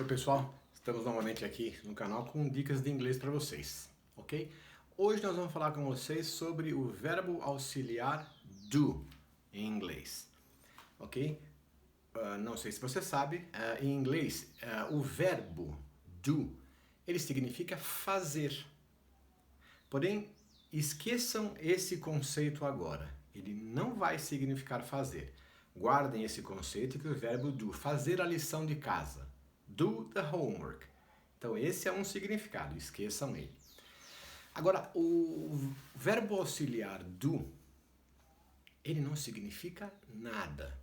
Oi pessoal, estamos novamente aqui no canal com dicas de inglês para vocês, ok? Hoje nós vamos falar com vocês sobre o verbo auxiliar do em inglês, ok? Não sei se você sabe, em inglês o verbo do ele significa fazer. Porém, esqueçam esse conceito agora. Ele não vai significar fazer. Guardem esse conceito que o verbo do, fazer a lição de casa. Do the homework. Então esse é um significado, esqueçam ele. Agora, o verbo auxiliar do, ele não significa nada.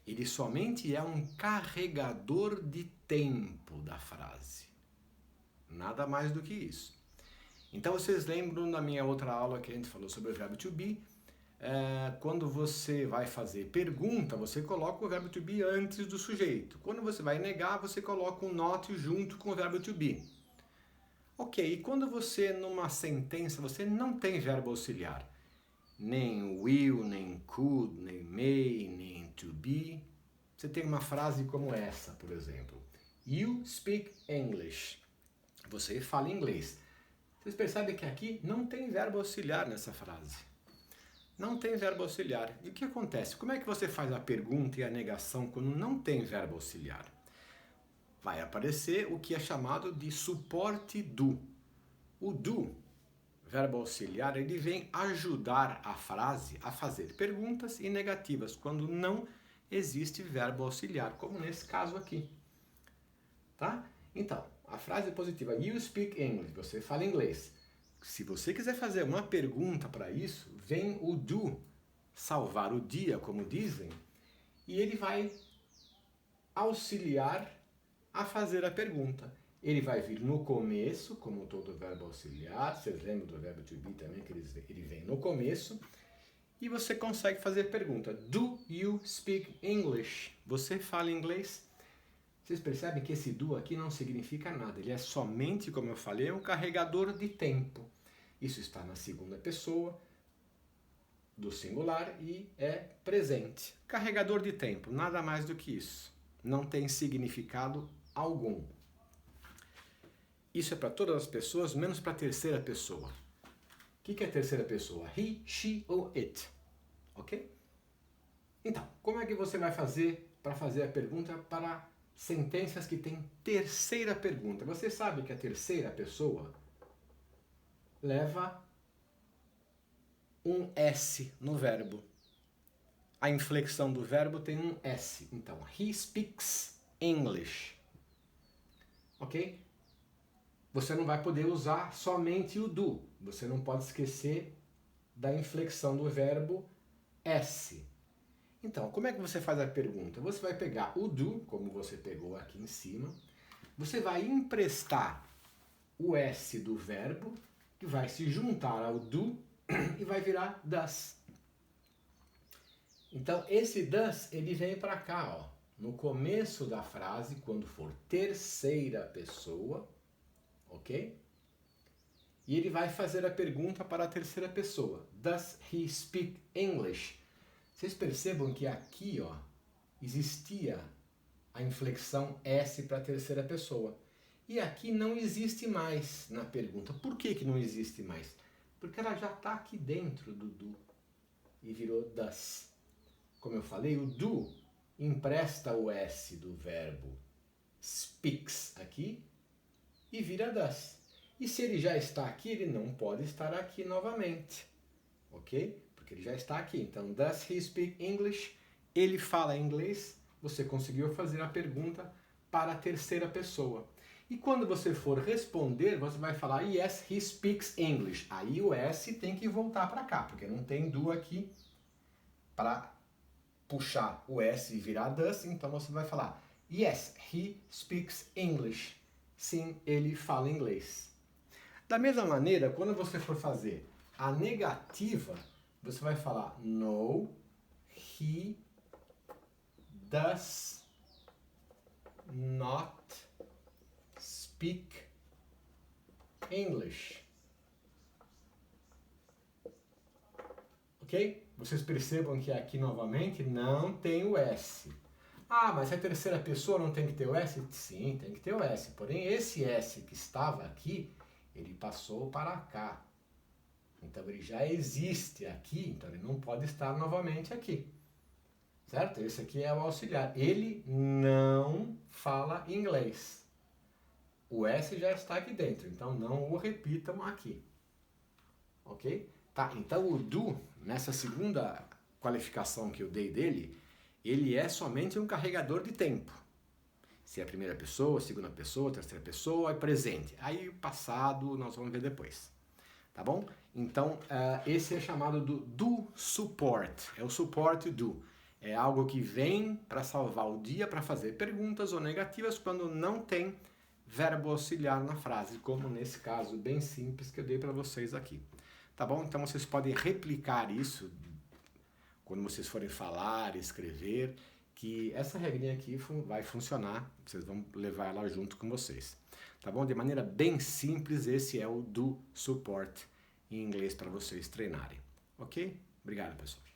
Ele somente é um carregador de tempo da frase. Nada mais do que isso. Então vocês lembram da minha outra aula que a gente falou sobre o verbo to be? Quando você vai fazer pergunta, você coloca o verbo to be antes do sujeito. Quando você vai negar, você coloca um not junto com o verbo to be. Ok, e quando você, numa sentença, você não tem verbo auxiliar, nem will, nem could, nem may, nem to be, você tem uma frase como essa, por exemplo. You speak English. Você fala inglês. Vocês percebem que aqui não tem verbo auxiliar nessa frase. Não tem verbo auxiliar. E o que acontece? Como é que você faz a pergunta e a negação quando não tem verbo auxiliar? Vai aparecer o que é chamado de suporte do. O do, verbo auxiliar, ele vem ajudar a frase a fazer perguntas e negativas quando não existe verbo auxiliar, como nesse caso aqui. Tá? Então, a frase positiva, you speak English, você fala inglês. Se você quiser fazer uma pergunta para isso, vem o do salvar o dia, como dizem, e ele vai auxiliar a fazer a pergunta. Ele vai vir no começo, como todo verbo auxiliar, vocês lembram do verbo to be também, que ele vem no começo, e você consegue fazer pergunta. Do you speak English? Você fala inglês? Vocês percebem que esse do aqui não significa nada, ele é somente, como eu falei, um carregador de tempo. Isso está na segunda pessoa do singular e é presente. Carregador de tempo, nada mais do que isso. Não tem significado algum. Isso é para todas as pessoas, menos para a terceira pessoa. O que é a terceira pessoa? He, she ou it. Ok? Então, como é que você vai fazer para fazer a pergunta para sentenças que têm terceira pergunta? Você sabe que a terceira pessoa leva um S no verbo. A inflexão do verbo tem um S. Então, he speaks English. Ok? Você não vai poder usar somente o do. Você não pode esquecer da inflexão do verbo S. Então, como é que você faz a pergunta? Você vai pegar o do, como você pegou aqui em cima. Você vai emprestar o S do verbo, que vai se juntar ao do e vai virar does. Então, esse does, ele vem para cá, ó, no começo da frase, quando for terceira pessoa, ok? E ele vai fazer a pergunta para a terceira pessoa. Does he speak English? Vocês percebam que aqui, ó, existia a inflexão S para a terceira pessoa. E aqui não existe mais na pergunta. Por que que não existe mais? Porque ela já está aqui dentro do do e virou does. Como eu falei, o do empresta o S do verbo speaks aqui e vira does. E se ele já está aqui, ele não pode estar aqui novamente. Ok? Porque ele já está aqui. Então, does he speak English? Ele fala inglês. Você conseguiu fazer a pergunta para a terceira pessoa. E quando você for responder, você vai falar yes, he speaks English. Aí o S tem que voltar para cá, porque não tem do aqui para puxar o S e virar does. Então você vai falar yes, he speaks English. Sim, ele fala inglês. Da mesma maneira, quando você for fazer a negativa, você vai falar no, he does not speak English. Ok? Vocês percebam que aqui novamente não tem o S. Ah, mas se é terceira pessoa não tem que ter o S? Sim, tem que ter o S. Porém, esse S que estava aqui, ele passou para cá. Então, ele já existe aqui, então ele não pode estar novamente aqui. Certo? Esse aqui é o auxiliar. Ele não fala inglês. O S já está aqui dentro, então não o repitam aqui. Ok? Tá, então o do, nessa segunda qualificação que eu dei dele, ele é somente um carregador de tempo. Se é a primeira pessoa, segunda pessoa, terceira pessoa, é presente. Aí o passado nós vamos ver depois. Tá bom? Então, esse é chamado do support. É o support do. É algo que vem para salvar o dia, para fazer perguntas ou negativas quando não tem verbo auxiliar na frase, como nesse caso bem simples que eu dei para vocês aqui. Tá bom? Então, vocês podem replicar isso quando vocês forem falar, escrever, que essa regrinha aqui vai funcionar, vocês vão levar ela junto com vocês. Tá bom? De maneira bem simples, esse é o do support em inglês para vocês treinarem. Ok? Obrigado, pessoal.